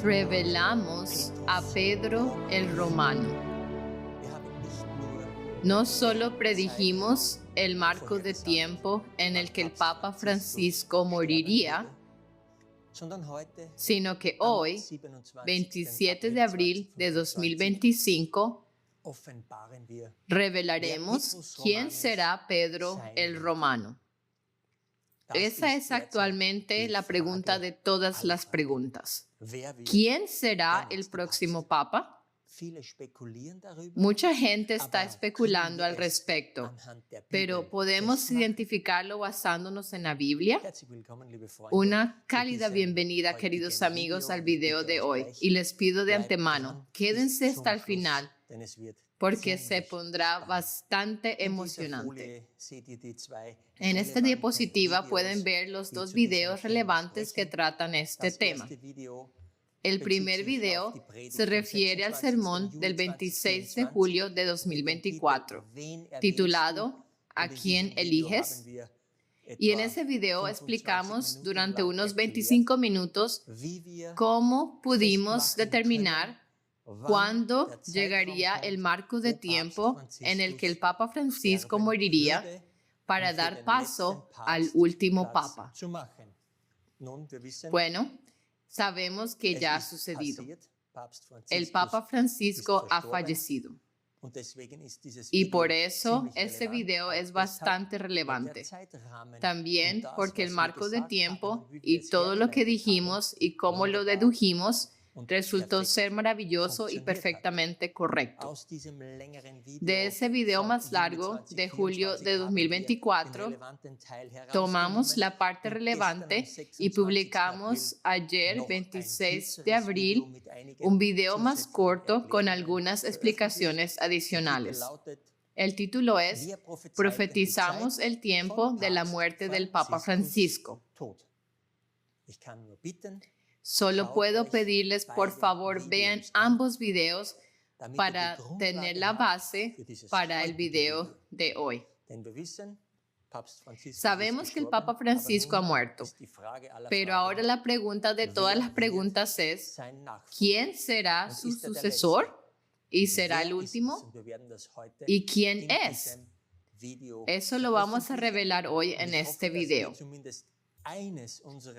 revelamos a Pedro el Romano. No solo predijimos el marco de tiempo en el que el Papa Francisco moriría, sino que hoy, 27 de abril de 2025, revelaremos quién será Pedro el Romano. Esa es actualmente la pregunta de todas las preguntas. ¿Quién será el próximo Papa? Mucha gente está especulando al respecto, pero ¿podemos identificarlo basándonos en la Biblia? Una cálida bienvenida, queridos amigos, al video de hoy. Y les pido de antemano, quédense hasta el final, porque se pondrá bastante emocionante. En esta diapositiva pueden ver los dos videos relevantes que tratan este tema. El primer video se refiere al sermón del 26 de julio de 2024, titulado ¿A quién eliges? Y en ese video explicamos durante unos 25 minutos cómo pudimos determinar cuándo llegaría el marco de tiempo en el que el Papa Francisco moriría para dar paso al último Papa. Bueno, sabemos que ya ha sucedido. El Papa Francisco ha fallecido. Y por eso este video es bastante relevante. También porque el marco de tiempo y todo lo que dijimos y cómo lo dedujimos resultó ser maravilloso y perfectamente correcto. De ese video más largo de julio de 2024, tomamos la parte relevante y publicamos ayer, 26 de abril, un video más corto con algunas explicaciones adicionales. El título es Profetizamos el tiempo de la muerte del Papa Francisco. Solo puedo pedirles, por favor, vean ambos videos para tener la base para el video de hoy. Sabemos que el Papa Francisco ha muerto, pero ahora la pregunta de todas las preguntas es, ¿quién será su sucesor? ¿Y será el último? ¿Y quién es? Eso lo vamos a revelar hoy en este video.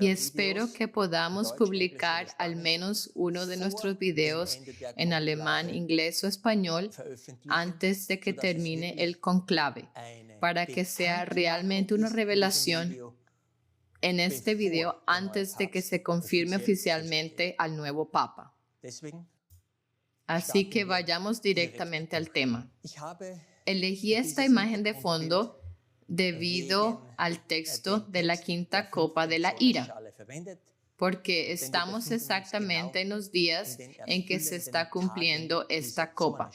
Y espero que podamos publicar al menos uno de nuestros videos en alemán, inglés o español antes de que termine el conclave, para que sea realmente una revelación en este video antes de que se confirme oficialmente al nuevo Papa. Así que vayamos directamente al tema. Elegí esta imagen de fondo debido al texto de la quinta copa de la ira, porque estamos exactamente en los días en que se está cumpliendo esta copa.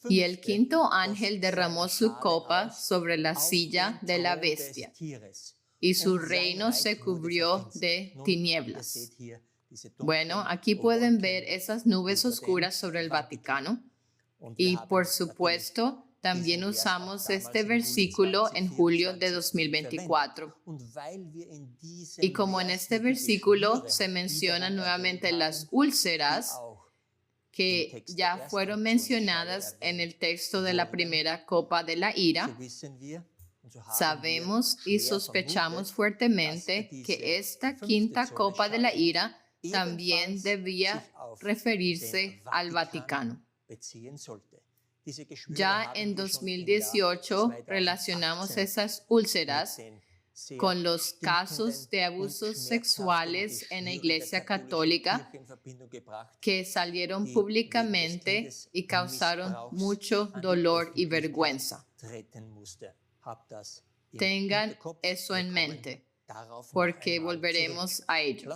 Y el quinto ángel derramó su copa sobre la silla de la bestia, y su reino se cubrió de tinieblas. Bueno, aquí pueden ver esas nubes oscuras sobre el Vaticano, y por supuesto, también usamos este versículo en julio de 2024. Y como en este versículo se mencionan nuevamente las úlceras que ya fueron mencionadas en el texto de la primera copa de la ira, sabemos y sospechamos fuertemente que esta quinta copa de la ira también debía referirse al Vaticano. Ya en 2018 relacionamos esas úlceras con los casos de abusos sexuales en la Iglesia Católica que salieron públicamente y causaron mucho dolor y vergüenza. Tengan eso en mente, porque volveremos a ello.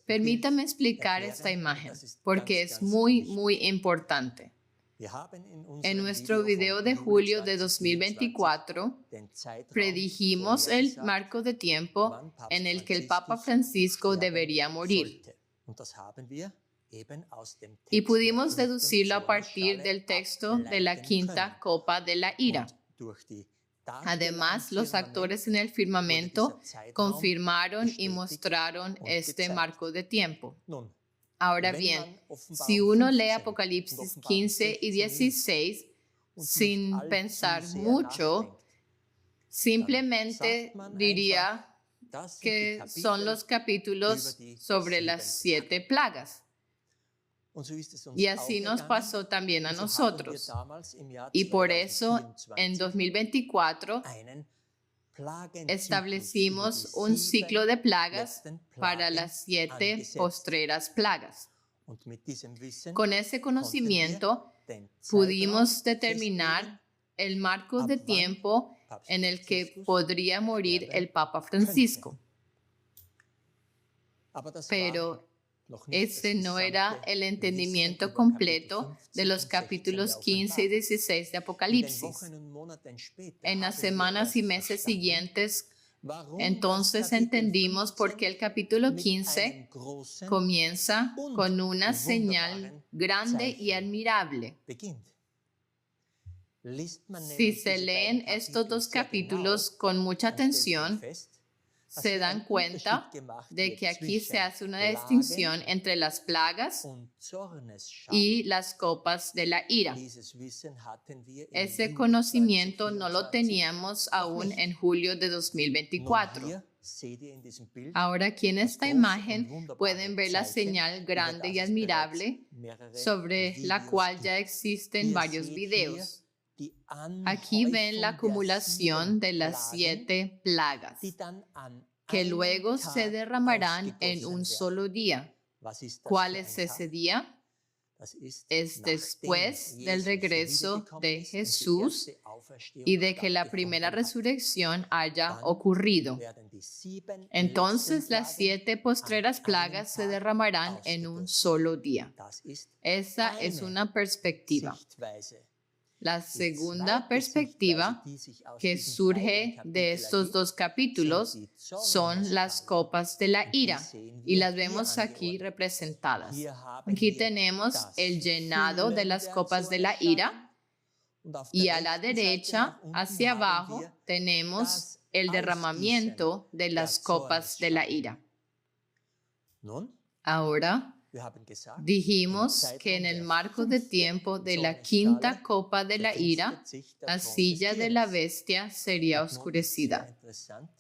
Permítame explicar esta imagen, porque es muy importante. En nuestro video de julio de 2024, predijimos el marco de tiempo en el que el Papa Francisco debería morir. Y pudimos deducirlo a partir del texto de la quinta copa de la ira. Además, los actores en el firmamento confirmaron y mostraron este marco de tiempo. Ahora bien, si uno lee Apocalipsis 15 y 16 sin pensar mucho, simplemente diría que son los capítulos sobre las 7 plagas. Y así nos pasó también a nosotros. Y por eso en 2024 establecimos un ciclo de plagas para las 7 postreras plagas. Con ese conocimiento pudimos determinar el marco de tiempo en el que podría morir el Papa Francisco. Pero ese no era el entendimiento completo de los capítulos 15 y 16 de Apocalipsis. En las semanas y meses siguientes, entonces entendimos por qué el capítulo 15 comienza con una señal grande y admirable. Si se leen estos 2 capítulos con mucha atención, se dan cuenta de que aquí se hace una distinción entre las plagas y las copas de la ira. Ese conocimiento no lo teníamos aún en julio de 2024. Ahora aquí en esta imagen pueden ver la señal grande y admirable sobre la cual ya existen varios videos. Aquí ven la acumulación de las 7 plagas, que luego se derramarán en un solo día. ¿Cuál es ese día? Es después del regreso de Jesús y de que la primera resurrección haya ocurrido. Entonces las 7 postreras plagas se derramarán en un solo día. Esa es una perspectiva. La segunda perspectiva que surge de estos 2 capítulos son las copas de la ira y las vemos aquí representadas. Aquí tenemos el llenado de las copas de la ira y a la derecha, hacia abajo, tenemos el derramamiento de las copas de la ira. Ahora, dijimos que en el marco de tiempo de la 5ª copa de la ira, la silla de la bestia sería oscurecida.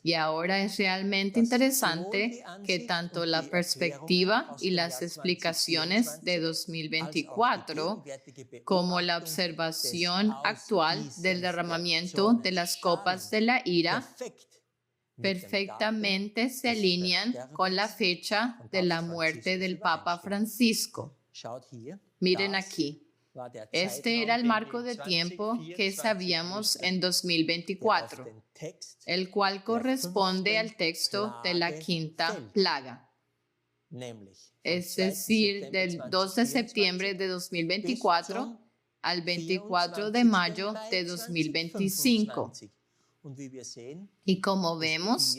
Y ahora es realmente interesante que tanto la perspectiva y las explicaciones de 2024 como la observación actual del derramamiento de las copas de la ira perfectamente se alinean con la fecha de la muerte del Papa Francisco. Miren aquí. Este era el marco de tiempo que sabíamos en 2024, el cual corresponde al texto de la 5ª plaga. Es decir, del 2 de septiembre de 2024 al 24 de mayo de 2025. Y como vemos,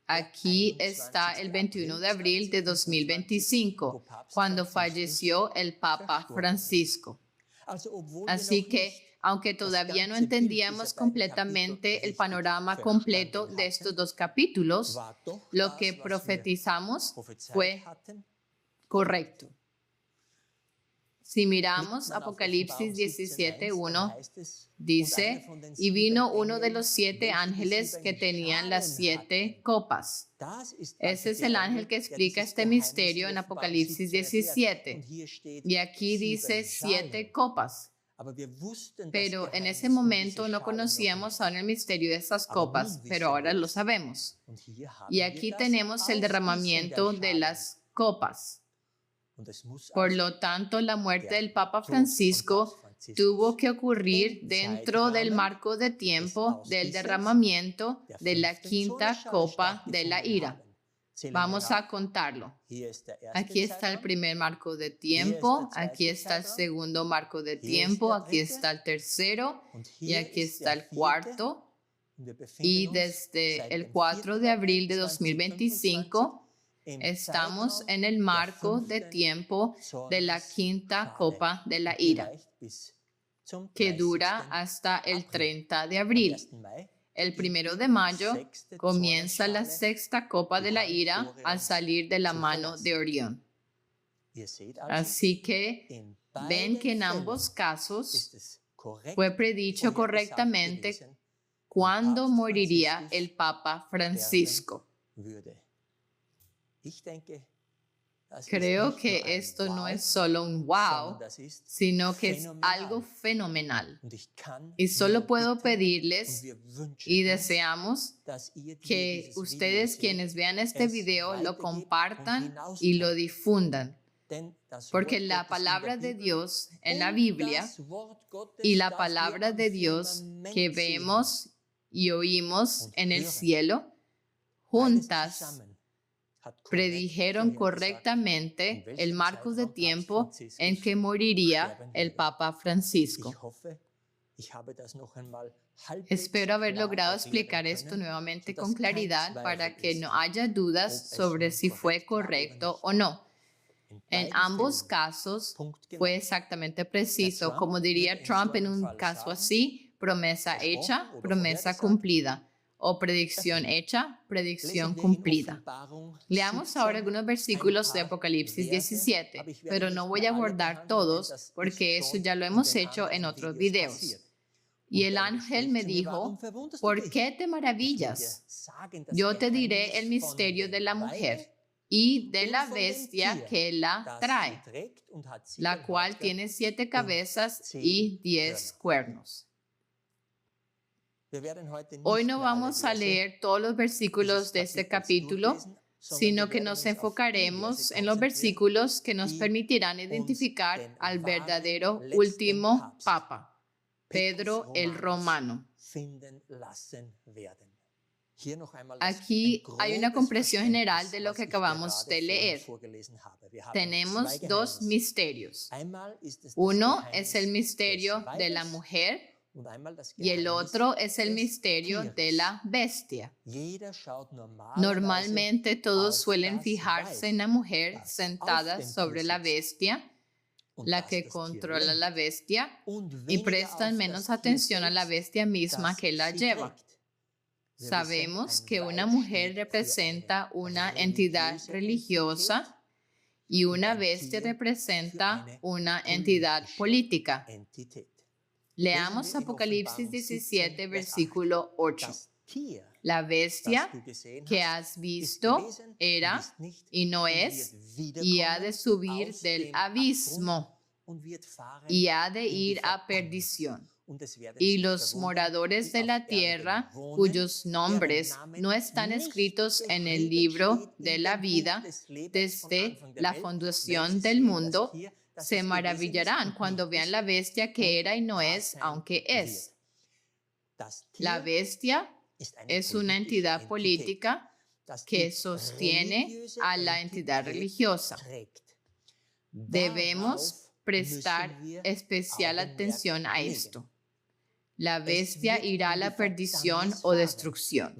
aquí está el 21 de abril de 2025, cuando falleció el Papa Francisco. Así que, aunque todavía no entendíamos completamente el panorama completo de estos 2 capítulos, lo que profetizamos fue correcto. Si miramos Apocalipsis 17:1, dice, y vino uno de los 7 ángeles que tenían las 7 copas. Ese es el ángel que explica este misterio en Apocalipsis 17. Y aquí dice 7 copas. Pero en ese momento no conocíamos aún el misterio de esas copas, pero ahora lo sabemos. Y aquí tenemos el derramamiento de las copas. Por lo tanto, la muerte del Papa Francisco tuvo que ocurrir dentro del marco de tiempo del derramamiento de la 5ª copa de la ira. Vamos a contarlo. Aquí está el primer marco de tiempo, aquí está el segundo marco de tiempo, aquí está el tercero y aquí está el cuarto. Y desde el 4 de abril de 2025 estamos en el marco de tiempo de la 5ª copa de la ira, que dura hasta el 30 de abril. El 1 de mayo comienza la sexta copa de la ira al salir de la mano de Orión. Así que ven que en ambos casos fue predicho correctamente cuándo moriría el Papa Francisco. Creo que esto no es solo un wow, sino que es algo fenomenal. Y solo puedo pedirles y deseamos que ustedes quienes vean este video lo compartan y lo difundan. Porque la palabra de Dios en la Biblia y la palabra de Dios que vemos y oímos en el cielo, juntas predijeron correctamente el marco de tiempo en que moriría el Papa Francisco. Espero haber logrado explicar esto nuevamente con claridad para que no haya dudas sobre si fue correcto o no. En ambos casos fue exactamente preciso, como diría Trump en un caso así, promesa hecha, promesa cumplida. O predicción hecha, predicción cumplida. Leamos ahora algunos versículos de Apocalipsis 17, pero no voy a abordar todos porque eso ya lo hemos hecho en otros videos. Y el ángel me dijo, ¿por qué te maravillas? Yo te diré el misterio de la mujer y de la bestia que la trae, la cual tiene 7 cabezas y 10 cuernos. Hoy no vamos a leer todos los versículos de este capítulo, sino que nos enfocaremos en los versículos que nos permitirán identificar al verdadero último Papa, Pedro el Romano. Aquí hay una comprensión general de lo que acabamos de leer. Tenemos 2 misterios. Uno es el misterio de la mujer, y el otro es el misterio de la bestia. Normalmente todos suelen fijarse en la mujer sentada sobre la bestia, la que controla la bestia, y prestan menos atención a la bestia misma que la lleva. Sabemos que una mujer representa una entidad religiosa y una bestia representa una entidad política. Leamos Apocalipsis 17, versículo 8. La bestia que has visto era y no es, y ha de subir del abismo, y ha de ir a perdición. Y los moradores de la tierra, cuyos nombres no están escritos en el libro de la vida desde la fundación del mundo, se maravillarán cuando vean la bestia que era y no es, aunque es. La bestia es una entidad política que sostiene a la entidad religiosa. Debemos prestar especial atención a esto. La bestia irá a la perdición o destrucción.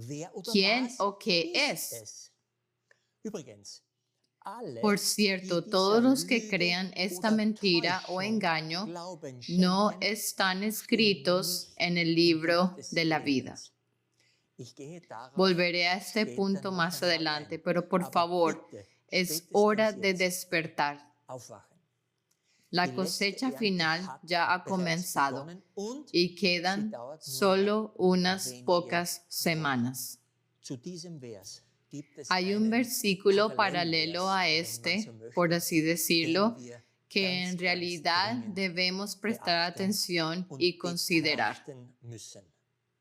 ¿Quién o qué es? Por cierto, todos los que crean esta mentira o engaño no están escritos en el libro de la vida. Volveré a este punto más adelante, pero por favor, es hora de despertar. La cosecha final ya ha comenzado y quedan solo unas pocas semanas. Hay un versículo paralelo a este, por así decirlo, que en realidad debemos prestar atención y considerar.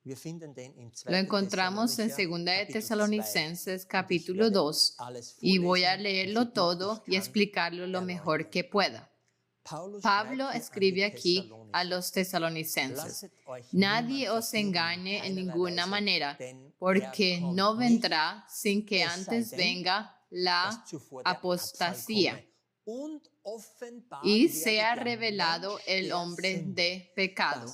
Lo encontramos en 2 de Tesalonicenses capítulo 2 y voy a leerlo todo y explicarlo lo mejor que pueda. Pablo escribe aquí a los tesalonicenses: nadie os engañe en ninguna manera, porque no vendrá sin que antes venga la apostasía y sea revelado el hombre de pecado,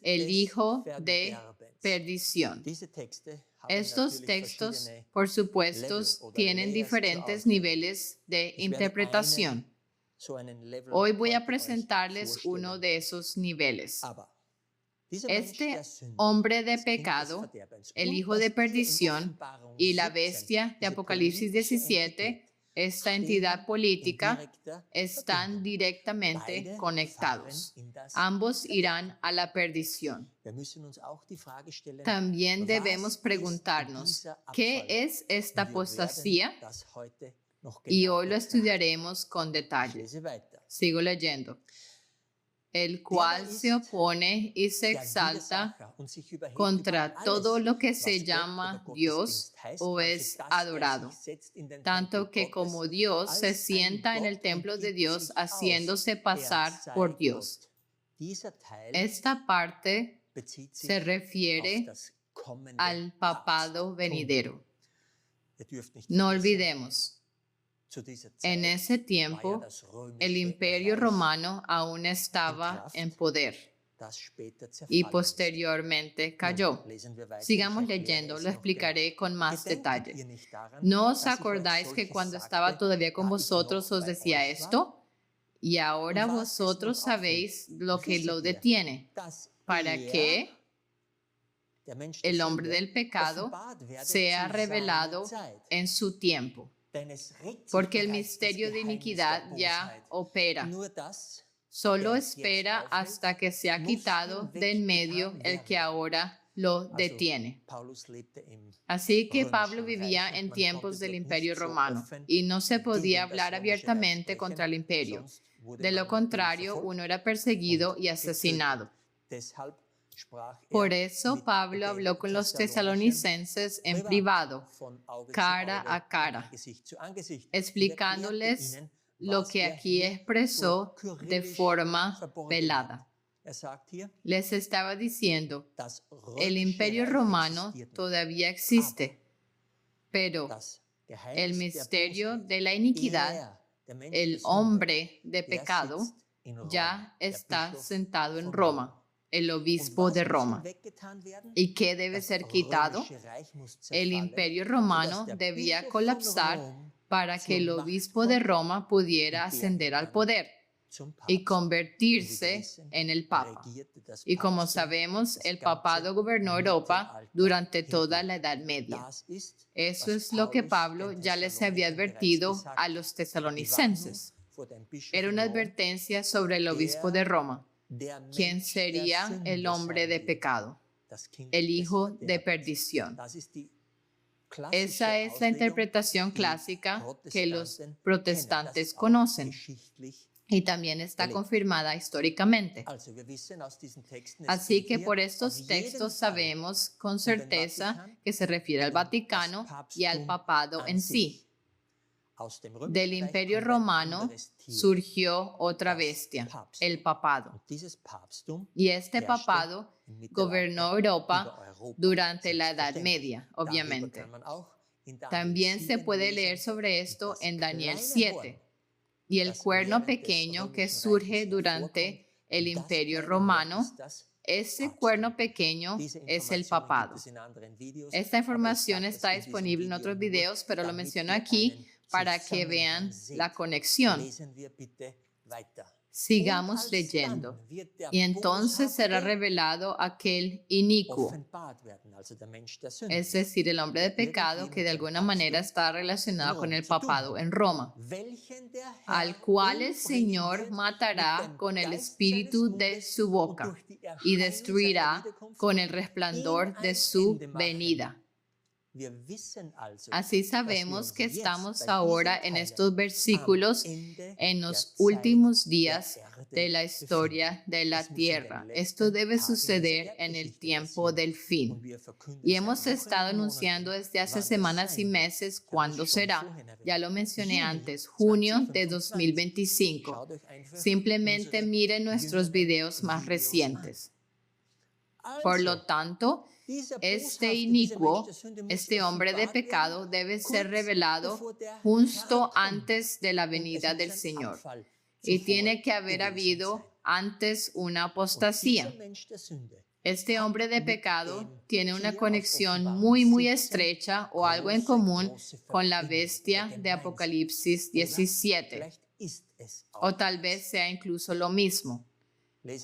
el hijo de perdición. Estos textos, por supuesto, tienen diferentes niveles de interpretación. Hoy voy a presentarles uno de esos niveles. Este hombre de pecado, el hijo de perdición y la bestia de Apocalipsis 17, esta entidad política, están directamente conectados. Ambos irán a la perdición. También debemos preguntarnos, ¿qué es esta apostasía? Y hoy lo estudiaremos con detalle. Sigo leyendo. El cual se opone y se exalta contra todo lo que se llama Dios o es adorado, tanto que como Dios se sienta en el templo de Dios haciéndose pasar por Dios. Esta parte se refiere al papado venidero. No olvidemos, en ese tiempo, el Imperio Romano aún estaba en poder y posteriormente cayó. Sigamos leyendo, lo explicaré con más detalle. ¿No os acordáis que cuando estaba todavía con vosotros os decía esto? Y ahora vosotros sabéis lo que lo detiene, para que el hombre del pecado sea revelado en su tiempo. Porque el misterio de iniquidad ya opera. Solo espera hasta que sea quitado de en medio el que ahora lo detiene. Así que Pablo vivía en tiempos del Imperio Romano y no se podía hablar abiertamente contra el imperio. De lo contrario, uno era perseguido y asesinado. Por eso Pablo habló con los tesalonicenses en privado, cara a cara, explicándoles lo que aquí expresó de forma velada. Les estaba diciendo, el Imperio Romano todavía existe, pero el misterio de la iniquidad, el hombre de pecado, ya está sentado en Roma. El obispo de Roma. ¿Y qué debe ser quitado? El Imperio Romano debía colapsar para que el obispo de Roma pudiera ascender al poder y convertirse en el Papa. Y como sabemos, el papado gobernó Europa durante toda la Edad Media. Eso es lo que Pablo ya les había advertido a los tesalonicenses. Era una advertencia sobre el obispo de Roma. ¿Quién sería el hombre de pecado? El hijo de perdición. Esa es la interpretación clásica que los protestantes conocen y también está confirmada históricamente. Así que por estos textos sabemos con certeza que se refiere al Vaticano y al papado en sí. Del Imperio Romano surgió otra bestia, el papado. Y este papado gobernó Europa durante la Edad Media, obviamente. También se puede leer sobre esto en Daniel 7. Y el cuerno pequeño que surge durante el Imperio Romano, ese cuerno pequeño es el papado. Esta información está disponible en otros videos, pero lo menciono aquí para que vean la conexión. Sigamos leyendo. Y entonces será revelado aquel inicuo, es decir, el hombre de pecado que de alguna manera está relacionado con el papado en Roma, al cual el Señor matará con el espíritu de su boca y destruirá con el resplandor de su venida. Así sabemos que estamos ahora en estos versículos en los últimos días de la historia de la tierra. Esto debe suceder en el tiempo del fin. Y hemos estado anunciando desde hace semanas y meses cuándo será. Ya lo mencioné antes, junio de 2025. Simplemente miren nuestros videos más recientes. Por lo tanto, este inicuo, este hombre de pecado, debe ser revelado justo antes de la venida del Señor. Y tiene que haber habido antes una apostasía. Este hombre de pecado tiene una conexión muy estrecha o algo en común con la bestia de Apocalipsis 17. O tal vez sea incluso lo mismo.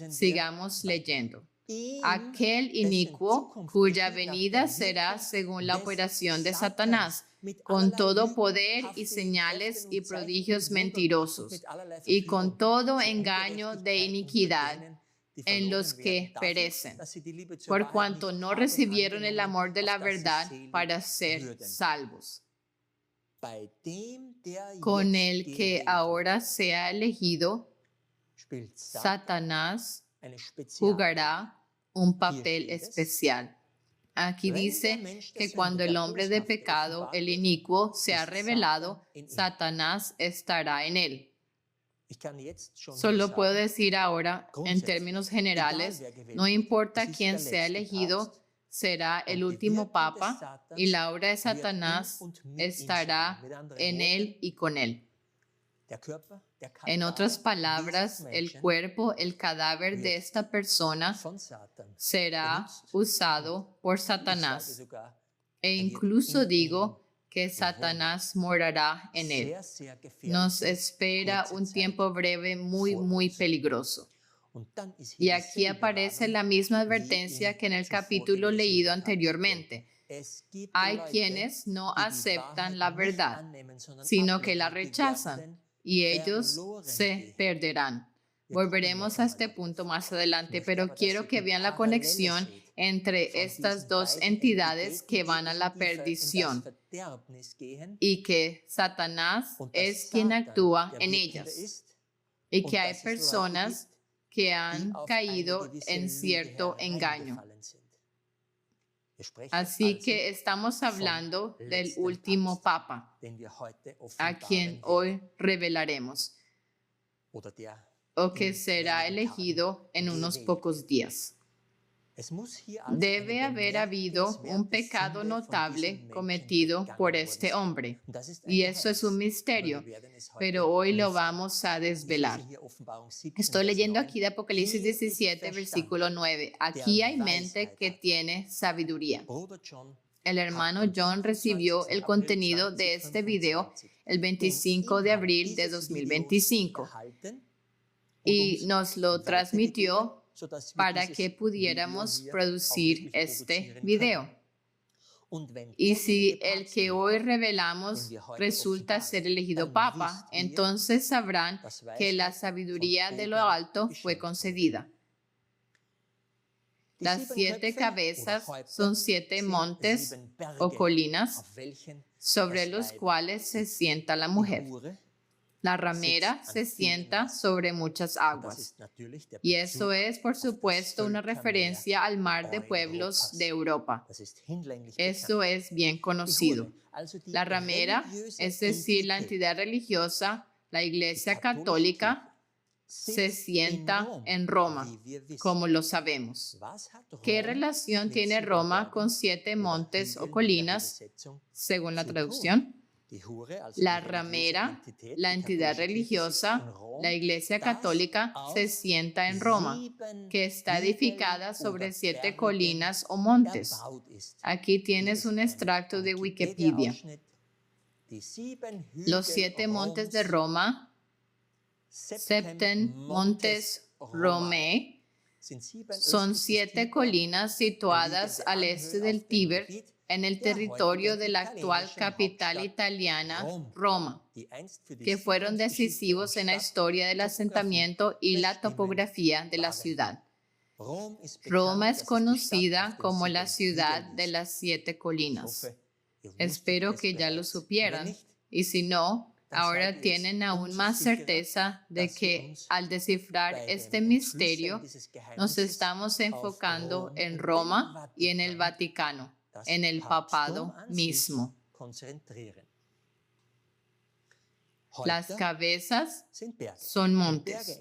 Sigamos leyendo. aquel inicuo cuya venida será según la operación de Satanás, con todo poder y señales y prodigios mentirosos, y con todo engaño de iniquidad en los que perecen, por cuanto no recibieron el amor de la verdad para ser salvos. Con el que ahora sea elegido, Satanás jugará un papel especial. Aquí dice que cuando el hombre de pecado, el inicuo, sea revelado, Satanás estará en él. Solo puedo decir ahora, en términos generales, no importa quién sea elegido, será el último papa y la obra de Satanás estará en él y con él. En otras palabras, el cuerpo, el cadáver de esta persona será usado por Satanás. E incluso digo que Satanás morará en él. Nos espera un tiempo breve muy peligroso. Y aquí aparece la misma advertencia que en el capítulo leído anteriormente. Hay quienes no aceptan la verdad, sino que la rechazan, y ellos se perderán. Volveremos a este punto más adelante, pero quiero que vean la conexión entre estas dos entidades que van a la perdición y que Satanás es quien actúa en ellas y que hay personas que han caído en cierto engaño. Así que estamos hablando del último papa, a quien hoy revelaremos, o que será elegido en unos pocos días. Debe haber habido un pecado notable cometido por este hombre, y eso es un misterio, pero hoy lo vamos a desvelar. Estoy leyendo aquí de Apocalipsis 17, versículo 9. Aquí hay mente que tiene sabiduría. El hermano John recibió el contenido de este video el 25 de abril de 2025 y nos lo transmitió para que pudiéramos producir este video. Y si el que hoy revelamos resulta ser elegido papa, entonces sabrán que la sabiduría de lo alto fue concedida. Las 7 cabezas son 7 montes o colinas sobre los cuales se sienta la mujer. La ramera se sienta sobre muchas aguas. Y eso es, por supuesto, una referencia al mar de pueblos de Europa. Eso es bien conocido. La ramera, es decir, la entidad religiosa, la Iglesia Católica, se sienta en Roma, como lo sabemos. ¿Qué relación tiene Roma con 7 montes o colinas, según la traducción? La ramera, la entidad religiosa, la Iglesia Católica, se sienta en Roma, que está edificada sobre 7 colinas o montes. Aquí tienes un extracto de Wikipedia. Los 7 montes de Roma, Septen Montes Romae, son 7 colinas situadas al este del Tíber, en el territorio de la actual capital italiana, Roma, que fueron decisivos en la historia del asentamiento y la topografía de la ciudad. Roma es conocida como la ciudad de las 7 colinas. Espero que ya lo supieran, y si no, ahora tienen aún más certeza de que al descifrar este misterio, nos estamos enfocando en Roma y en el Vaticano, en el papado mismo. Las cabezas son montes,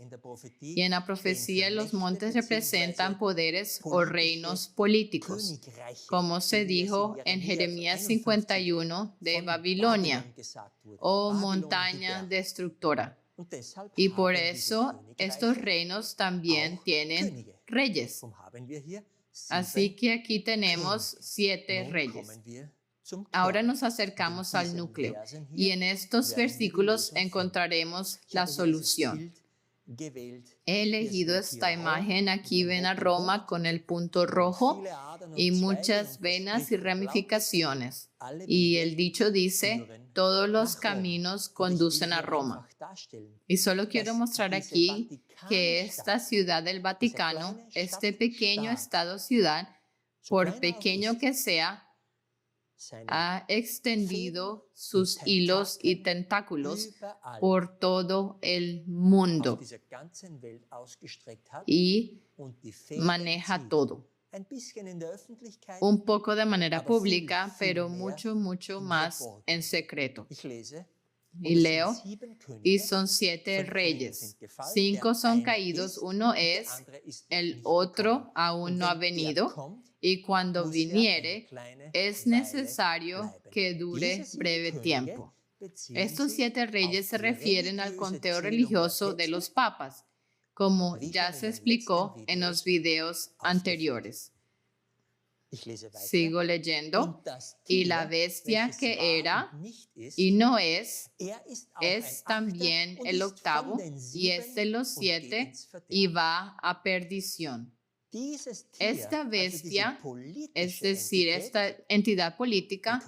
y en la profecía los montes representan poderes o reinos políticos, como se dijo en Jeremías 51 de Babilonia, o montaña destructora. Y por eso estos reinos también tienen reyes. Así que aquí tenemos 7 reyes. Ahora nos acercamos al núcleo y en estos versículos encontraremos la solución. He elegido esta imagen. Aquí ven a Roma con el punto rojo y muchas venas y ramificaciones. Y el dicho dice, todos los caminos conducen a Roma. Y solo quiero mostrar aquí que esta ciudad del Vaticano, este pequeño estado-ciudad, por pequeño que sea, ha extendido sus hilos y tentáculos por todo el mundo y maneja todo. Un poco de manera pública, pero mucho más en secreto. Y leo, y son 7 reyes. 5 son caídos, uno es, el otro aún no ha venido, y cuando viniere, es necesario que dure breve tiempo. Estos 7 reyes se refieren al conteo religioso de los papas, como ya se explicó en los videos anteriores. Sigo leyendo. Y la bestia que era y no es también el octavo y es de los 7 y va a perdición. Esta bestia, es decir, esta entidad política,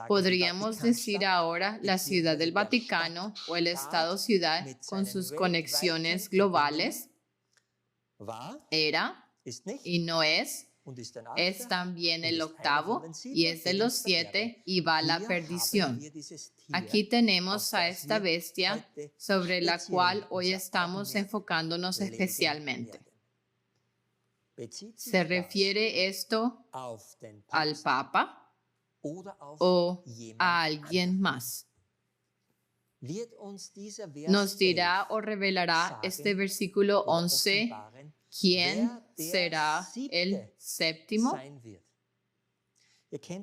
podríamos decir ahora la Ciudad del Vaticano o el Estado-Ciudad con sus conexiones globales, era y no es también el octavo y es de los 7 y va a la perdición. Aquí tenemos a esta bestia sobre la cual hoy estamos enfocándonos especialmente. ¿Se refiere esto al Papa o a alguien más? Nos dirá o revelará este versículo 11 quién será el séptimo.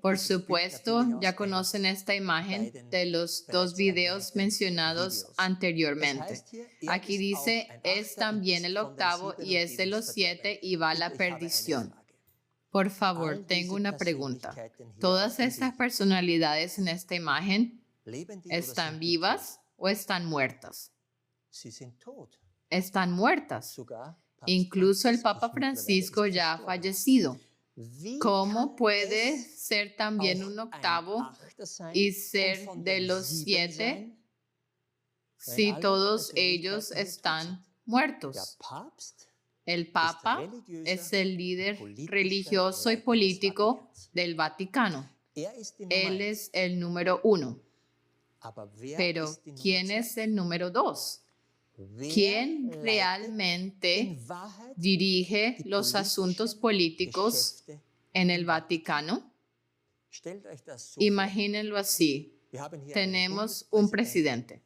Por supuesto, ya conocen esta imagen de los 2 videos mencionados anteriormente. Aquí dice, es también el octavo y es de los 7 y va a la perdición. Por favor, tengo una pregunta. ¿Todas estas personalidades en esta imagen están vivas o están muertas? Están muertas. Incluso el Papa Francisco ya ha fallecido. ¿Cómo puede ser también un octavo y ser de los 7 si todos ellos están muertos? El Papa es el líder religioso y político del Vaticano. Él es el número 1. Pero, ¿quién es el número 2? ¿Quién realmente dirige los asuntos políticos en el Vaticano? Imagínenlo así. Tenemos un presidente.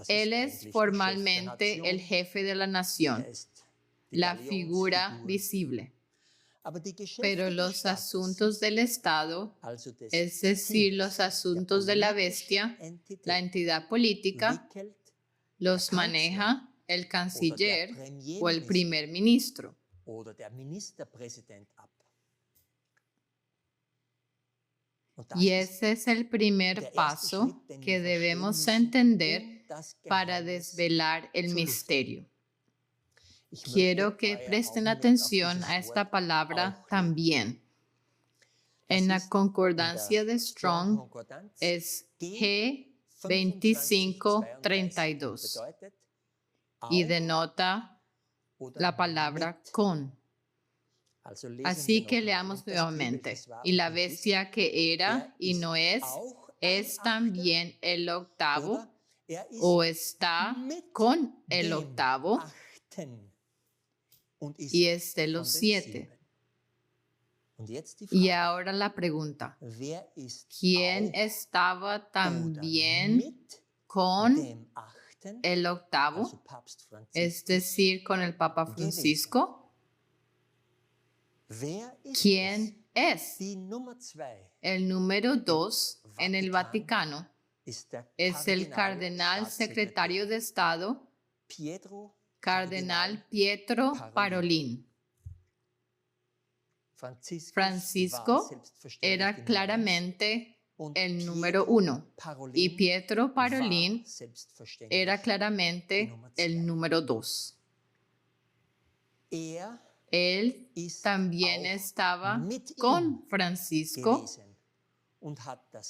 Él es formalmente el jefe de la nación, la figura visible. Pero los asuntos del Estado, es decir, los asuntos de la bestia, la entidad política, los maneja el canciller o el primer ministro. Y ese es el primer paso que debemos entender para desvelar el misterio. Quiero que presten atención a esta palabra también. En la concordancia de Strong es G2532 y denota la palabra con. Así que leamos nuevamente. Y la bestia que era y no es también el octavo o está con el octavo y es de los 7. Y ahora la pregunta, ¿quién estaba también con el octavo, es decir, con el Papa Francisco? ¿Quién es? El número 2 en el Vaticano es el cardenal secretario de Estado, Cardenal Pietro Parolin. Francisco era claramente el número 1 y Pietro Parolin era claramente el número 2. Él también estaba con Francisco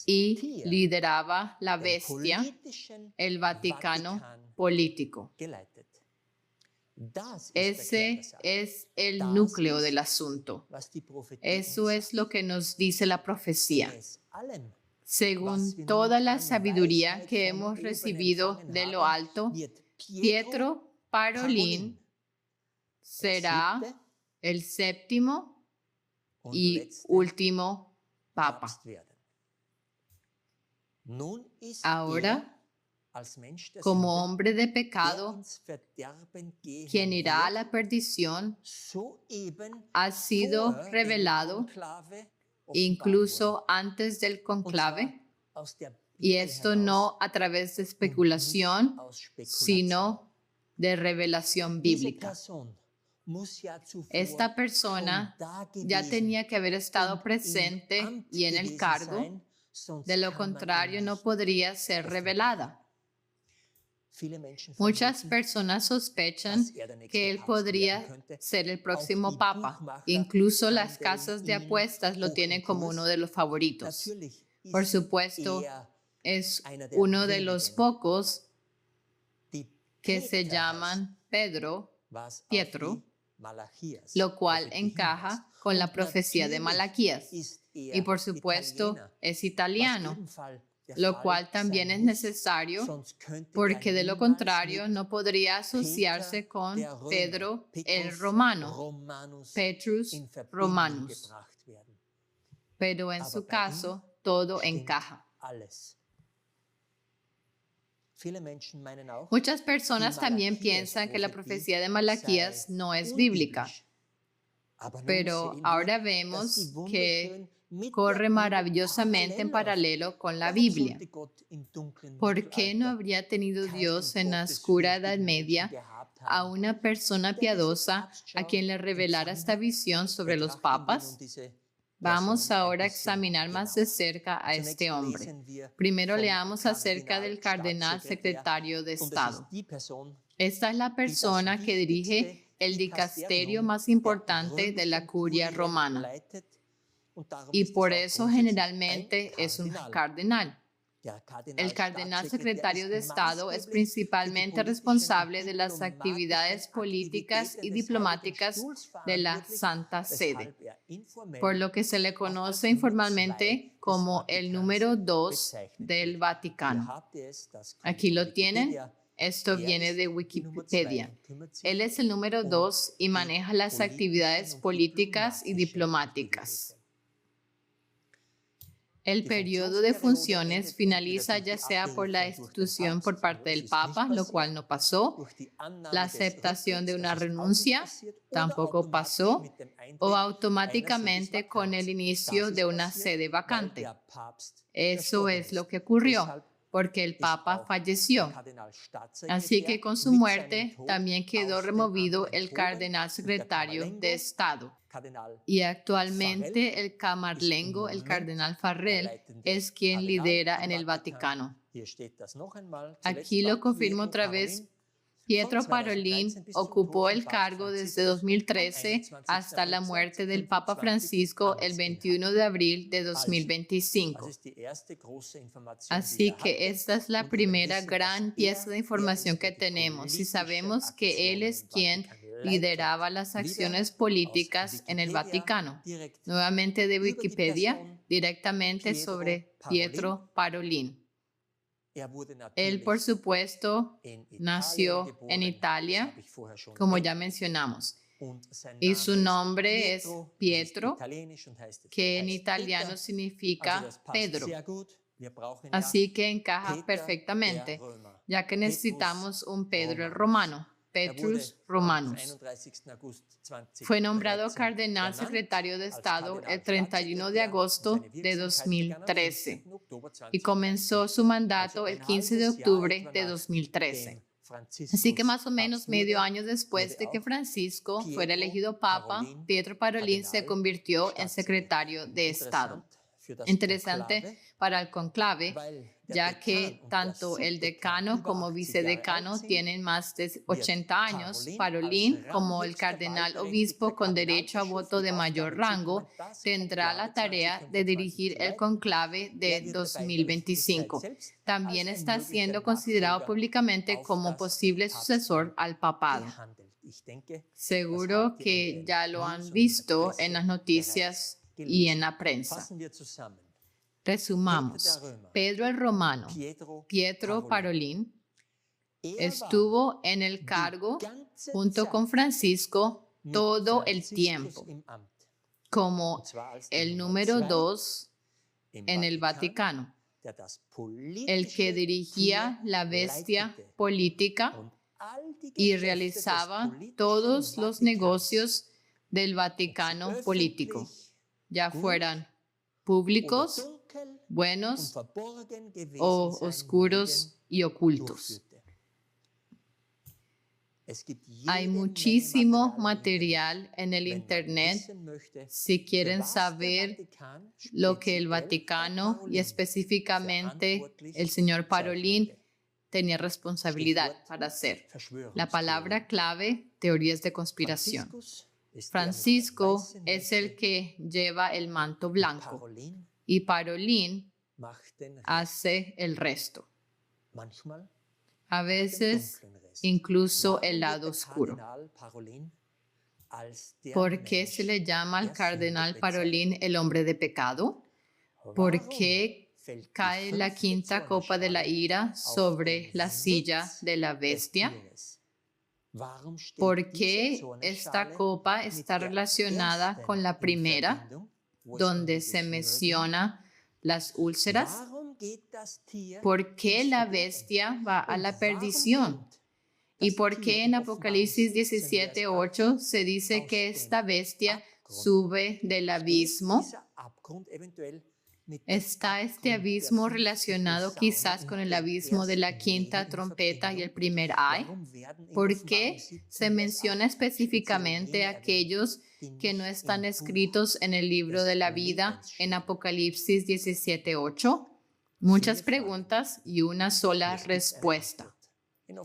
y lideraba la bestia, el Vaticano político. Ese es el núcleo del asunto. Eso es lo que nos dice la profecía. Según toda la sabiduría que hemos recibido de lo alto, Pietro Parolin será el séptimo y último papa. Ahora, como hombre de pecado, quien irá a la perdición, ha sido revelado incluso antes del conclave, y esto no a través de especulación, sino de revelación bíblica. Esta persona ya tenía que haber estado presente y en el cargo, de lo contrario no podría ser revelada. Muchas personas sospechan que él podría ser el próximo papa. Incluso las casas de apuestas lo tienen como uno de los favoritos. Por supuesto, es uno de los pocos que se llaman Pietro, lo cual encaja con la profecía de Malaquías. Y por supuesto, es italiano, lo cual también es necesario porque de lo contrario no podría asociarse con Pedro el Romano, Petrus Romanus. Pero en su caso, todo encaja. Muchas personas también piensan que la profecía de Malaquías no es bíblica, pero ahora vemos que corre maravillosamente en paralelo con la Biblia. ¿Por qué no habría tenido Dios en la oscura Edad Media a una persona piadosa a quien le revelara esta visión sobre los papas? Vamos ahora a examinar más de cerca a este hombre. Primero leamos acerca del cardenal secretario de Estado. Esta es la persona que dirige el dicasterio más importante de la curia romana. Y por eso generalmente es un cardenal. El cardenal secretario de Estado es principalmente responsable de las actividades políticas y diplomáticas de la Santa Sede, por lo que se le conoce informalmente como el número 2 del Vaticano. Aquí lo tienen. Esto viene de Wikipedia. Él es el número 2 y maneja las actividades políticas y diplomáticas. El periodo de funciones finaliza ya sea por la destitución por parte del Papa, lo cual no pasó, la aceptación de una renuncia, tampoco pasó, o automáticamente con el inicio de una sede vacante. Eso es lo que ocurrió, porque el Papa falleció. Así que con su muerte también quedó removido el cardenal secretario de Estado. Y actualmente el camarlengo, el cardenal Farrell, es quien lidera en el Vaticano. Aquí lo confirmo otra vez. Pietro Parolin ocupó el cargo desde 2013 hasta la muerte del Papa Francisco el 21 de abril de 2025. Así que esta es la primera gran pieza de información que tenemos y sabemos que él es quien lideraba las acciones políticas en el Vaticano. Nuevamente de Wikipedia, directamente sobre Pietro Parolin. Él, por supuesto, nació en Italia, como ya mencionamos, y su nombre es Pietro, que en italiano significa Pedro. Así que encaja perfectamente, ya que necesitamos un Pedro el Romano, Petrus Romanus. Fue nombrado cardenal secretario de Estado el 31 de agosto de 2013 y comenzó su mandato el 15 de octubre de 2013. Así que más o menos medio año después de que Francisco fuera elegido papa, Pietro Parolin se convirtió en secretario de Estado. Interesante para el conclave, ya que tanto el decano como vicedecano tienen más de 80 años. Parolin, como el cardenal obispo con derecho a voto de mayor rango, tendrá la tarea de dirigir el conclave de 2025. También está siendo considerado públicamente como posible sucesor al papado. Seguro que ya lo han visto en las noticias y en la prensa. Resumamos. Pedro el Romano, Pietro Parolin, estuvo en el cargo junto con Francisco todo el tiempo, como el número 2 en el Vaticano, el que dirigía la bestia política y realizaba todos los negocios del Vaticano político, ya fueran públicos, buenos o oscuros y ocultos. Hay muchísimo material en el Internet si quieren saber lo que el Vaticano y específicamente el señor Parolin tenía responsabilidad para hacer. La palabra clave, teorías de conspiración. Francisco es el que lleva el manto blanco y Parolin hace el resto. A veces incluso el lado oscuro. ¿Por qué se le llama al cardenal Parolin el hombre de pecado? ¿Por qué cae la quinta copa de la ira sobre la silla de la bestia? ¿Por qué esta copa está relacionada con la primera, donde se menciona las úlceras? ¿Por qué la bestia va a la perdición? ¿Y por qué en Apocalipsis 17:8 se dice que esta bestia sube del abismo? ¿Está este abismo relacionado quizás con el abismo de la quinta trompeta y el primer ay? ¿Por qué se menciona específicamente a aquellos que no están escritos en el libro de la vida en Apocalipsis 17:8? Muchas preguntas y una sola respuesta.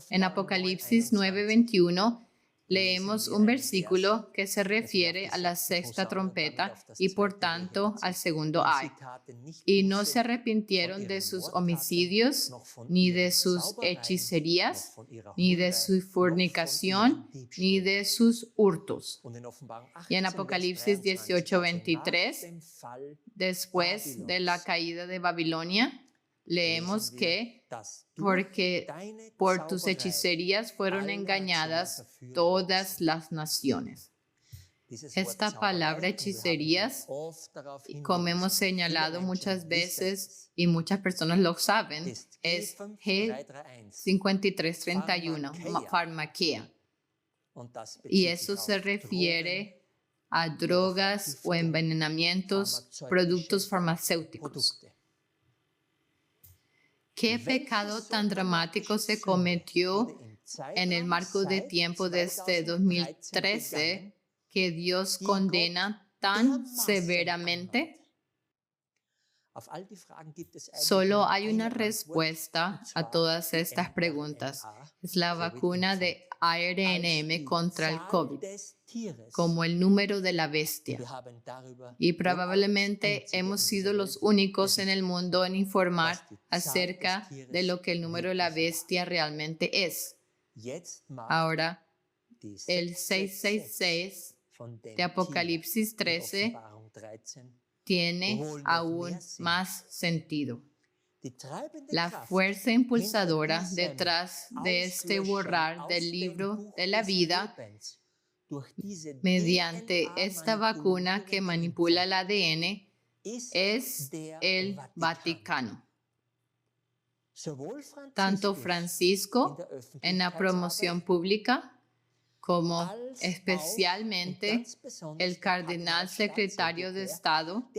En Apocalipsis 9:21 leemos un versículo que se refiere a la sexta trompeta y por tanto al segundo ay. Y no se arrepintieron de sus homicidios, ni de sus hechicerías, ni de su fornicación, ni de sus hurtos. Y en Apocalipsis 18:23, después de la caída de Babilonia, leemos que porque por tus hechicerías fueron engañadas todas las naciones. Esta palabra hechicerías, como hemos señalado muchas veces y muchas personas lo saben, es G5331, farmaquea. Y eso se refiere a drogas o envenenamientos, productos farmacéuticos. ¿Qué pecado tan dramático se cometió en el marco de tiempo desde 2013 que Dios condena tan severamente? Solo hay una respuesta a todas estas preguntas. Es la vacuna de ARNM contra el COVID, como el número de la bestia. Y probablemente hemos sido los únicos en el mundo en informar acerca de lo que el número de la bestia realmente es. Ahora, el 666 de Apocalipsis 13 tiene aún más sentido. La fuerza impulsadora detrás de este borrar del libro de la vida mediante esta vacuna que manipula el ADN es el Vaticano. Tanto Francisco en la promoción pública como especialmente el cardenal secretario de Estado,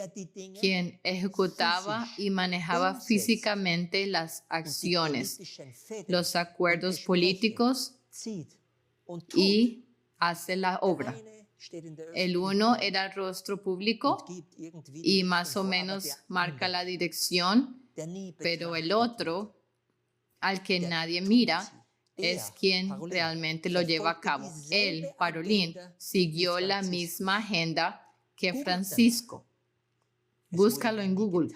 quien ejecutaba y manejaba físicamente las acciones, los acuerdos políticos y hace la obra. El uno era el rostro público y más o menos marca la dirección, pero el otro, al que nadie mira, es quien realmente lo lleva a cabo. Él, Parolin, siguió la misma agenda que Francisco. Búscalo en Google.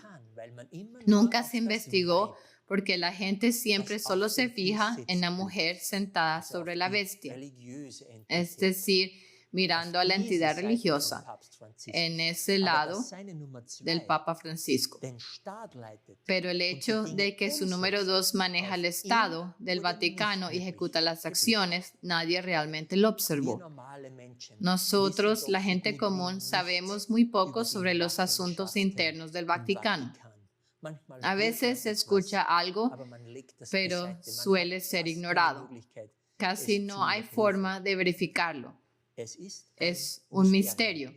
Nunca se investigó porque la gente siempre solo se fija en la mujer sentada sobre la bestia, es decir, mirando a la entidad religiosa en ese lado del Papa Francisco. Pero el hecho de que su número 2 maneja el Estado del Vaticano y ejecuta las acciones, nadie realmente lo observó. Nosotros, la gente común, sabemos muy poco sobre los asuntos internos del Vaticano. A veces se escucha algo, pero suele ser ignorado. Casi no hay forma de verificarlo. Es un misterio.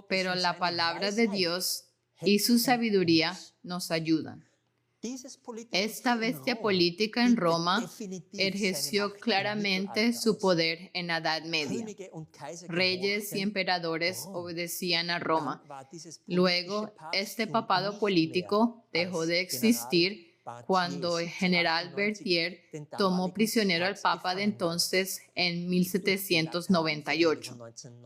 Pero la palabra de Dios y su sabiduría nos ayudan. Esta bestia política en Roma ejerció claramente su poder en la Edad Media. Reyes y emperadores obedecían a Roma. Luego, este papado político dejó de existir cuando el general Berthier tomó prisionero al Papa de entonces en 1798.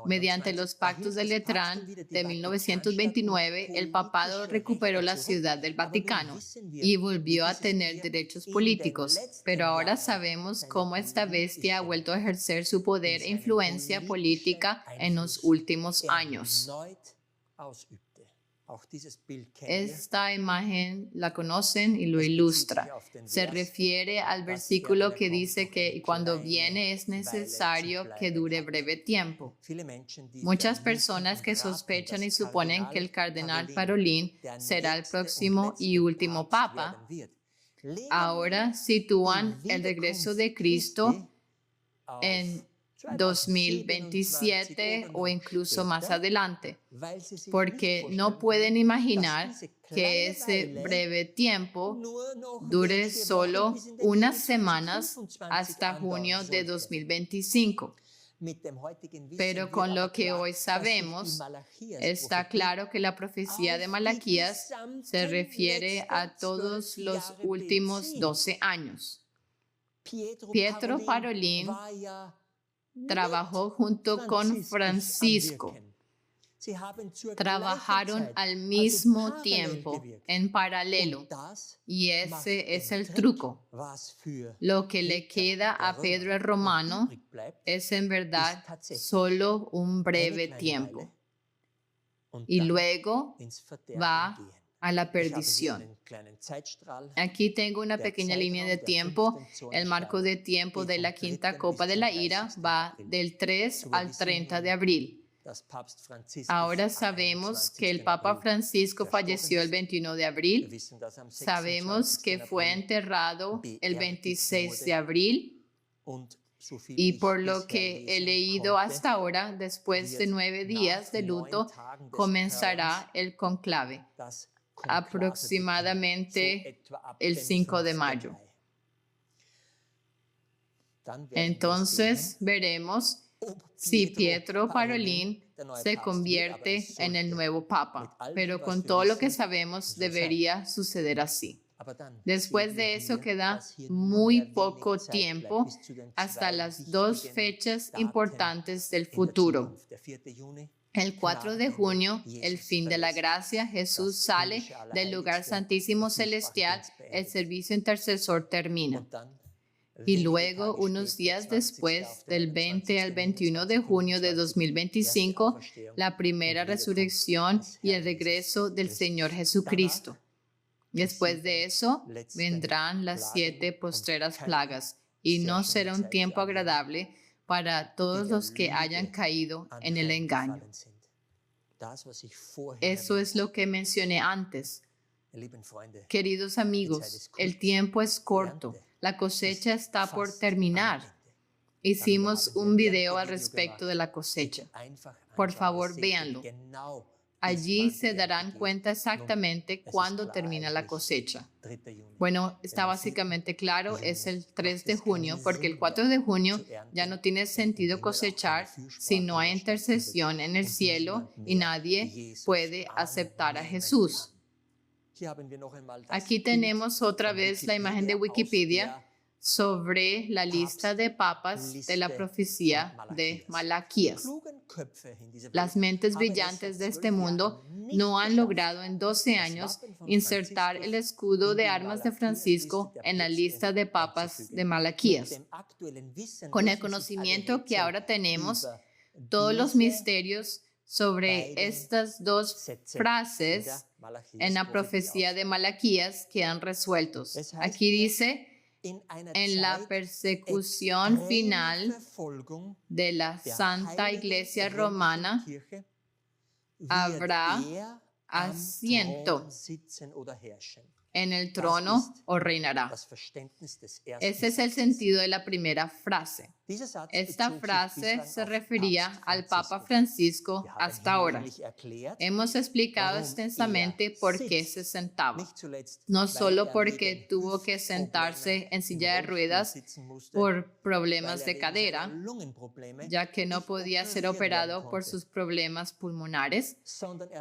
Mediante los pactos de Letrán de 1929, el papado recuperó la ciudad del Vaticano y volvió a tener derechos políticos, pero ahora sabemos cómo esta bestia ha vuelto a ejercer su poder e influencia política en los últimos años. Esta imagen la conocen y lo ilustra. Se refiere al versículo que dice que cuando viene es necesario que dure breve tiempo. Muchas personas que sospechan y suponen que el cardenal Parolin será el próximo y último papa, ahora sitúan el regreso de Cristo en 2027 o incluso más adelante, porque no pueden imaginar que ese breve tiempo dure solo unas semanas hasta junio de 2025. Pero con lo que hoy sabemos, está claro que la profecía de Malaquías se refiere a todos los últimos 12 años. Pietro Parolin trabajó junto con Francisco. Trabajaron al mismo tiempo, en paralelo, y ese es el truco. Lo que le queda a Pedro el Romano es en verdad solo un breve tiempo, y luego va a la perdición. Aquí tengo una pequeña línea de tiempo. El marco de tiempo de la quinta copa de la ira va del 3 al 30 de abril. Ahora sabemos que el Papa Francisco falleció el 21 de abril. Sabemos que fue enterrado el 26 de abril. Y por lo que he leído hasta ahora, después de 9 días de luto, comenzará el conclave, aproximadamente el 5 de mayo. Entonces veremos si Pietro Parolin se convierte en el nuevo papa, pero con todo lo que sabemos debería suceder así. Después de eso queda muy poco tiempo hasta las 2 fechas importantes del futuro. El 4 de junio, el fin de la gracia, Jesús sale del lugar santísimo celestial, el servicio intercesor termina. Y luego, unos días después, del 20 al 21 de junio de 2025, la primera resurrección y el regreso del Señor Jesucristo. Después de eso, vendrán las 7 postreras plagas, y no será un tiempo agradable para todos los que hayan caído en el engaño. Eso es lo que mencioné antes. Queridos amigos, el tiempo es corto. La cosecha está por terminar. Hicimos un video al respecto de la cosecha. Por favor, véanlo. Allí se darán cuenta exactamente cuándo termina la cosecha. Bueno, está básicamente claro, es el 3 de junio, porque el 4 de junio ya no tiene sentido cosechar si no hay intercesión en el cielo y nadie puede aceptar a Jesús. Aquí tenemos otra vez la imagen de Wikipedia sobre la lista de papas de la profecía de Malaquías. Las mentes brillantes de este mundo no han logrado en 12 años insertar el escudo de armas de Francisco en la lista de papas de Malaquías. Con el conocimiento que ahora tenemos, todos los misterios sobre estas dos frases en la profecía de Malaquías quedan resueltos. Aquí dice: en la persecución final de la Santa Iglesia Romana habrá asiento en el trono o reinará. Ese es el sentido de la primera frase. Esta frase se refería al Papa Francisco hasta ahora. Hemos explicado extensamente por qué se sentaba. No solo porque tuvo que sentarse en silla de ruedas por problemas de cadera, ya que no podía ser operado por sus problemas pulmonares,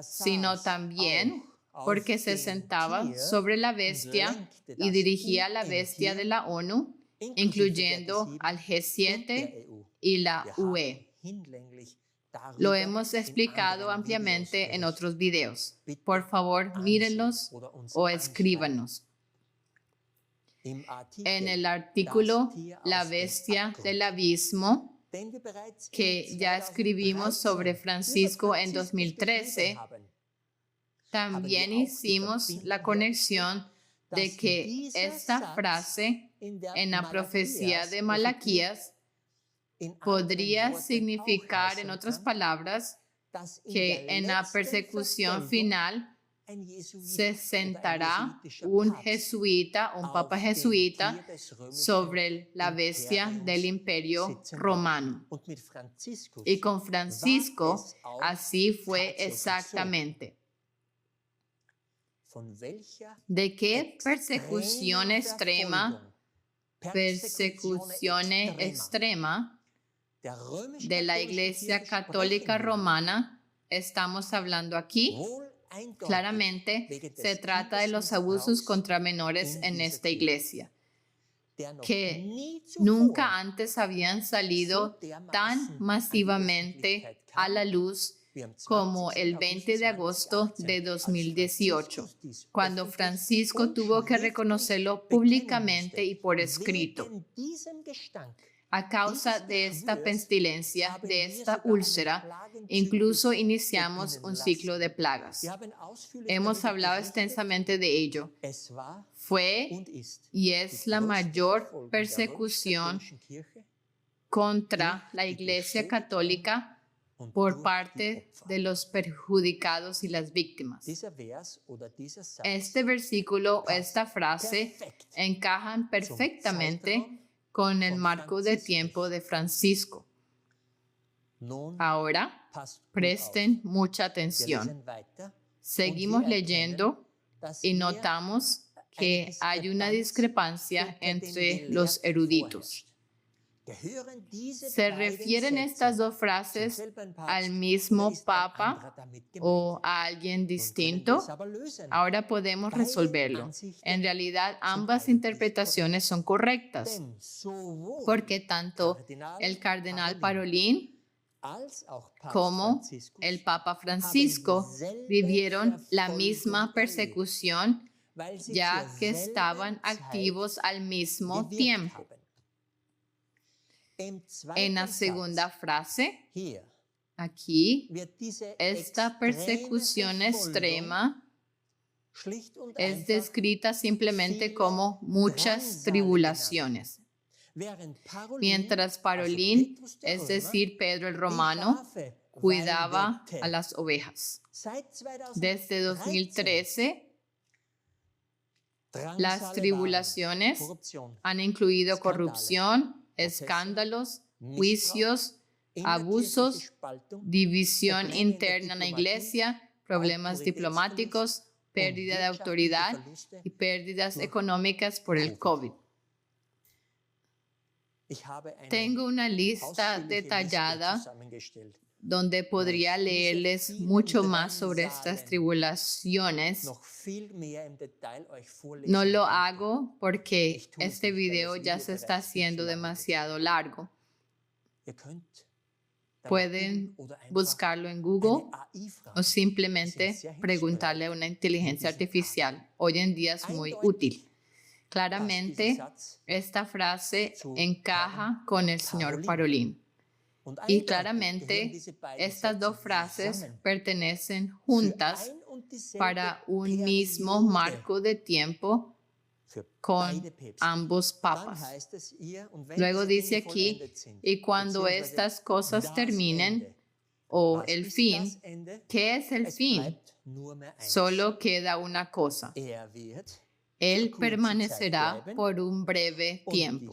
sino también porque se sentaba sobre la bestia y dirigía la bestia de la ONU, incluyendo al G7 y la UE. Lo hemos explicado ampliamente en otros videos. Por favor, mírenlos o escríbanos. En el artículo La bestia del abismo, que ya escribimos sobre Francisco en 2013, también hicimos la conexión de que esta frase en la profecía de Malaquías podría significar, en otras palabras, que en la persecución final se sentará un jesuita, un papa jesuita, sobre la bestia del imperio romano. Y con Francisco así fue exactamente. ¿De qué persecución extrema de la Iglesia Católica Romana estamos hablando aquí? Claramente se trata de los abusos contra menores en esta iglesia, que nunca antes habían salido tan masivamente a la luz como el 20 de agosto de 2018, cuando Francisco tuvo que reconocerlo públicamente y por escrito. A causa de esta pestilencia, de esta úlcera, incluso iniciamos un ciclo de plagas. Hemos hablado extensamente de ello. Fue y es la mayor persecución contra la Iglesia Católica por parte de los perjudicados y las víctimas. Este versículo o esta frase encajan perfectamente con el marco de tiempo de Francisco. Ahora, presten mucha atención. Seguimos leyendo y notamos que hay una discrepancia entre los eruditos. ¿Se refieren estas dos frases al mismo Papa o a alguien distinto? Ahora podemos resolverlo. En realidad, ambas interpretaciones son correctas, porque tanto el cardenal Parolin como el Papa Francisco vivieron la misma persecución, ya que estaban activos al mismo tiempo. En la segunda frase, aquí, esta persecución extrema es descrita simplemente como muchas tribulaciones. Mientras Parolin, es decir, Pedro el Romano, cuidaba a las ovejas. Desde 2013, las tribulaciones han incluido corrupción, escándalos, juicios, abusos, división interna en la iglesia, problemas diplomáticos, pérdida de autoridad y pérdidas económicas por el COVID. Tengo una lista detallada donde podría leerles mucho más sobre estas tribulaciones. No lo hago porque este video ya se está haciendo demasiado largo. Pueden buscarlo en Google o simplemente preguntarle a una inteligencia artificial. Hoy en día es muy útil. Claramente, esta frase encaja con el señor Parolin. Y claramente, estas dos frases pertenecen juntas para un mismo marco de tiempo con ambos papas. Luego dice aquí, y cuando estas cosas terminen, o el fin, ¿qué es el fin? Solo queda una cosa. Él permanecerá por un breve tiempo.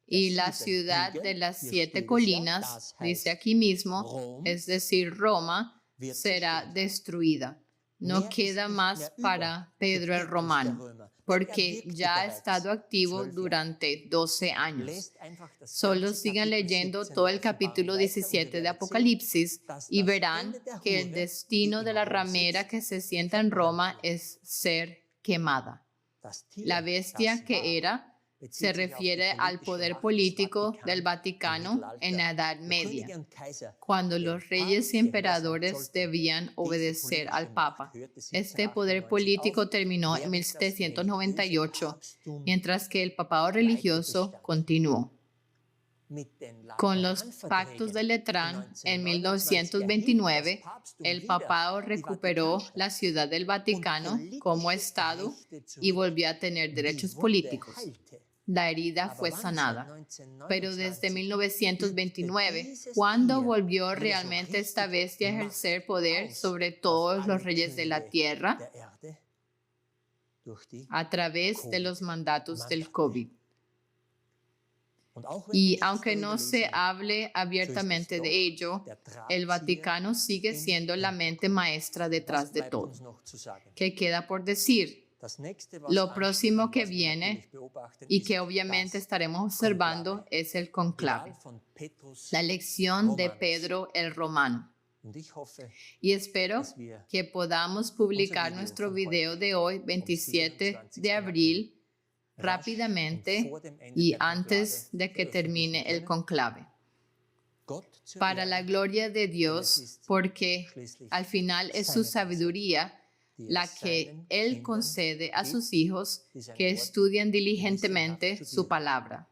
Y la ciudad de las 7 colinas, dice aquí mismo, es decir, Roma, será destruida. No queda más para Pedro el Romano, porque ya ha estado activo durante 12 años. Solo sigan leyendo todo el capítulo 17 de Apocalipsis y verán que el destino de la ramera que se sienta en Roma es ser quemada. La bestia que era se refiere al poder político del Vaticano en la Edad Media, cuando los reyes y emperadores debían obedecer al Papa. Este poder político terminó en 1798, mientras que el papado religioso continuó. Con los pactos de Letrán en 1929, el papado recuperó la ciudad del Vaticano como Estado y volvió a tener derechos políticos. La herida fue sanada. Pero desde 1929, ¿cuándo volvió realmente esta bestia a ejercer poder sobre todos los reyes de la tierra? A través de los mandatos del COVID. Y aunque no se hable abiertamente de ello, el Vaticano sigue siendo la mente maestra detrás de todo. ¿Qué queda por decir? Lo próximo que viene y que obviamente estaremos observando es el conclave, la elección de Pedro el Romano. Y espero que podamos publicar nuestro video de hoy, 27 de abril, rápidamente y antes de que termine el conclave. Para la gloria de Dios, porque al final es su sabiduría la que Él concede a sus hijos que estudian diligentemente su palabra.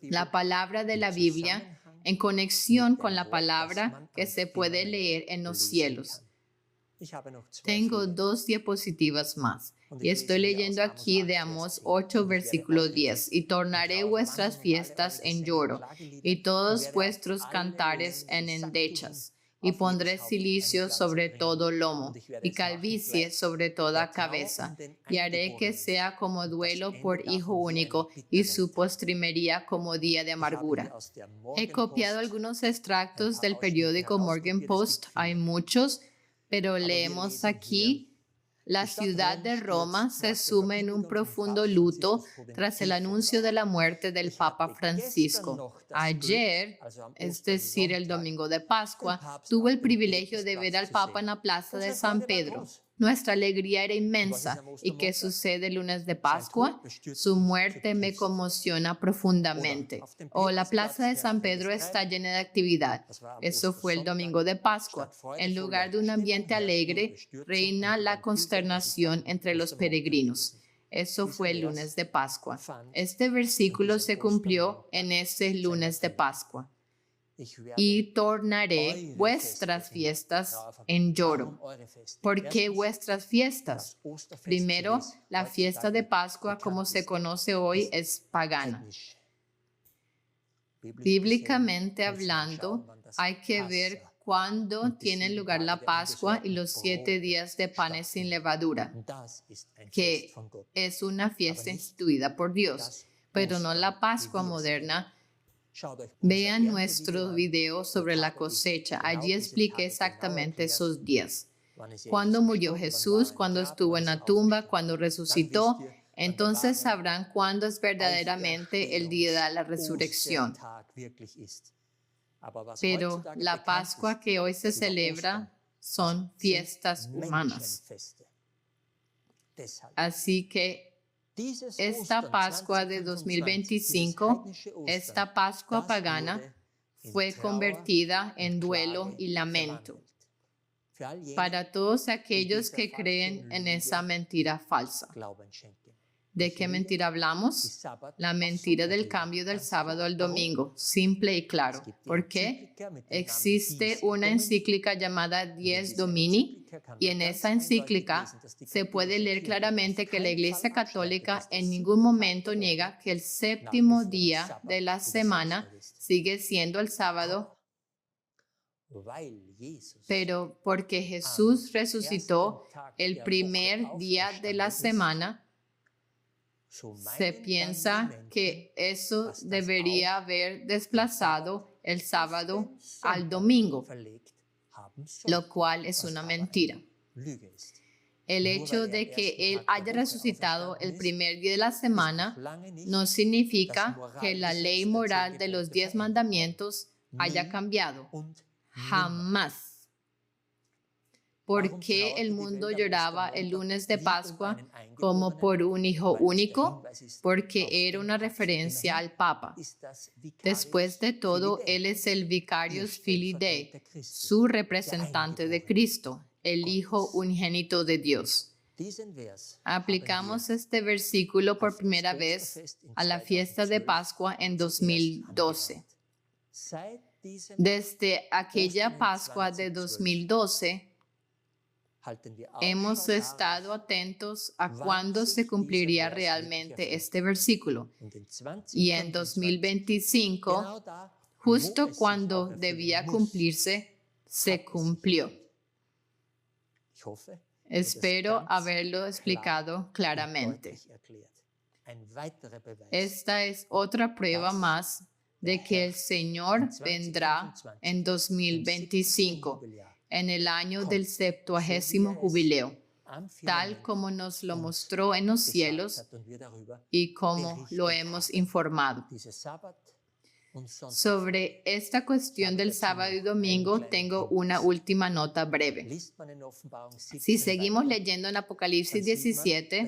La palabra de la Biblia en conexión con la palabra que se puede leer en los cielos. Tengo 2 diapositivas más. Y estoy leyendo aquí de Amós 8, versículo 10. Y tornaré vuestras fiestas en lloro, y todos vuestros cantares en endechas. Y pondré cilicio sobre todo lomo, y calvicie sobre toda cabeza. Y haré que sea como duelo por hijo único, y su postrimería como día de amargura. He copiado algunos extractos del periódico Morgen Post. Hay muchos, pero leemos aquí. La ciudad de Roma se sume en un profundo luto tras el anuncio de la muerte del Papa Francisco. Ayer, es decir, el domingo de Pascua, tuve el privilegio de ver al Papa en la plaza de San Pedro. Nuestra alegría era inmensa. ¿Y qué sucede el lunes de Pascua? Su muerte me conmociona profundamente. La plaza de San Pedro está llena de actividad. Eso fue el domingo de Pascua. En lugar de un ambiente alegre, reina la consternación entre los peregrinos. Eso fue el lunes de Pascua. Este versículo se cumplió en ese lunes de Pascua. Y tornaré vuestras fiestas en lloro. ¿Por qué vuestras fiestas? Primero, la fiesta de Pascua, como se conoce hoy, es pagana. Bíblicamente hablando, hay que ver cuándo tiene lugar la Pascua y los 7 días de panes sin levadura, que es una fiesta instituida por Dios, pero no la Pascua moderna. Vean nuestro video sobre la cosecha. Allí expliqué exactamente esos días. Cuando murió Jesús, cuando estuvo en la tumba, cuando resucitó, entonces sabrán cuándo es verdaderamente el día de la resurrección. Pero la Pascua que hoy se celebra son fiestas humanas. Así que esta Pascua de 2025, esta Pascua pagana, fue convertida en duelo y lamento para todos aquellos que creen en esa mentira falsa. ¿De qué mentira hablamos? La mentira del cambio del sábado al domingo, simple y claro. ¿Por qué? Existe una encíclica llamada Dies Domini y en esa encíclica se puede leer claramente que la Iglesia Católica en ningún momento niega que el séptimo día de la semana sigue siendo el sábado, pero porque Jesús resucitó el primer día de la semana, se piensa que eso debería haber desplazado el sábado al domingo, lo cual es una mentira. El hecho de que Él haya resucitado el primer día de la semana no significa que la ley moral de los 10 mandamientos haya cambiado. Jamás. ¿Por qué el mundo lloraba el lunes de Pascua como por un hijo único? Porque era una referencia al Papa. Después de todo, Él es el Vicarius Filii Dei, su representante de Cristo, el Hijo unigénito de Dios. Aplicamos este versículo por primera vez a la fiesta de Pascua en 2012. Desde aquella Pascua de 2012, hemos estado atentos a cuándo se cumpliría realmente este versículo. Y en 2025, justo cuando debía cumplirse, se cumplió. Espero haberlo explicado claramente. Esta es otra prueba más de que el Señor vendrá en 2025. En el año del 70º jubileo, tal como nos lo mostró en los cielos y como lo hemos informado. Sobre esta cuestión del sábado y domingo tengo una última nota breve. Si seguimos leyendo en Apocalipsis 17,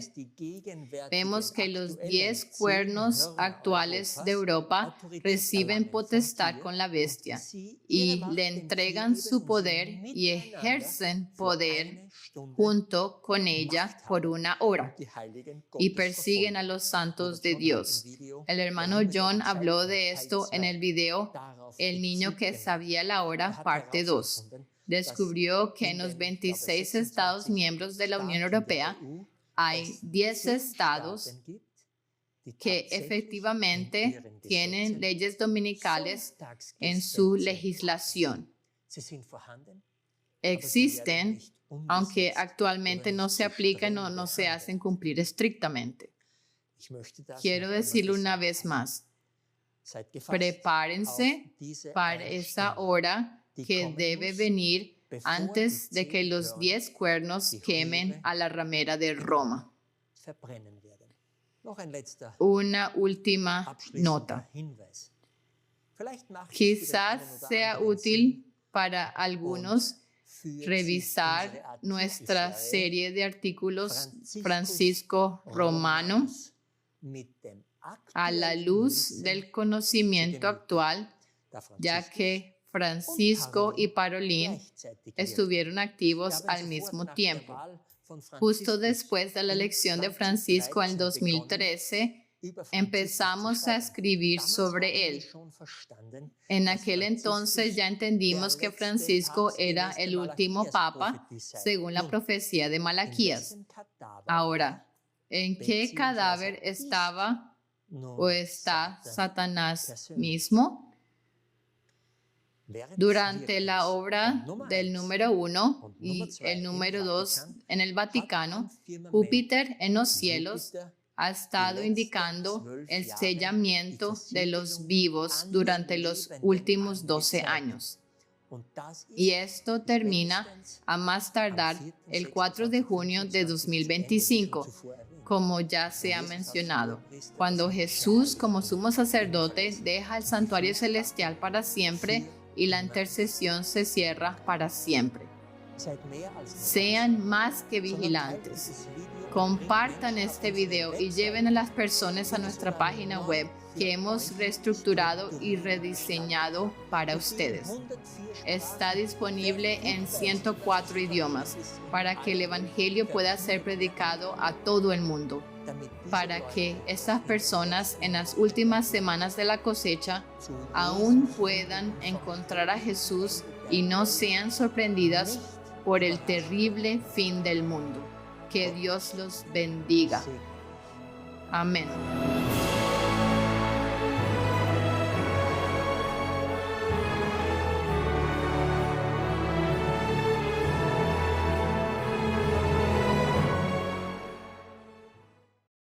vemos que los 10 cuernos actuales de Europa reciben potestad con la bestia y le entregan su poder y ejercen poder junto con ella por una hora y persiguen a los santos de Dios. El hermano John habló de esto en el video El niño que sabía la hora, parte 2. Descubrió que en los 26 estados miembros de la Unión Europea hay 10 estados que efectivamente tienen leyes dominicales en su legislación. Existen, aunque actualmente no se aplican o no se hacen cumplir estrictamente. Quiero decirlo una vez más. Prepárense para esa hora que debe venir antes de que los 10 cuernos quemen a la ramera de Roma. Una última nota. Quizás sea útil para algunos revisar nuestra serie de artículos Francisco Romano a la luz del conocimiento actual, ya que Francisco y Parolin estuvieron activos al mismo tiempo. Justo después de la elección de Francisco en 2013, empezamos a escribir sobre él. En aquel entonces ya entendimos que Francisco era el último papa, según la profecía de Malaquías. Ahora, ¿en qué cadáver estaba o está Satanás mismo? Durante la obra del número 1 y el número 2 en el Vaticano, Júpiter en los cielos ha estado indicando el sellamiento de los vivos durante los últimos 12 años. Y esto termina a más tardar el 4 de junio de 2025, como ya se ha mencionado, cuando Jesús, como sumo sacerdote, deja el santuario celestial para siempre y la intercesión se cierra para siempre. Sean más que vigilantes. Compartan este video y lleven a las personas a nuestra página web que hemos reestructurado y rediseñado para ustedes. Está disponible en 104 idiomas para que el Evangelio pueda ser predicado a todo el mundo, para que estas personas en las últimas semanas de la cosecha aún puedan encontrar a Jesús y no sean sorprendidas por el terrible fin del mundo. Que Dios los bendiga. Amén.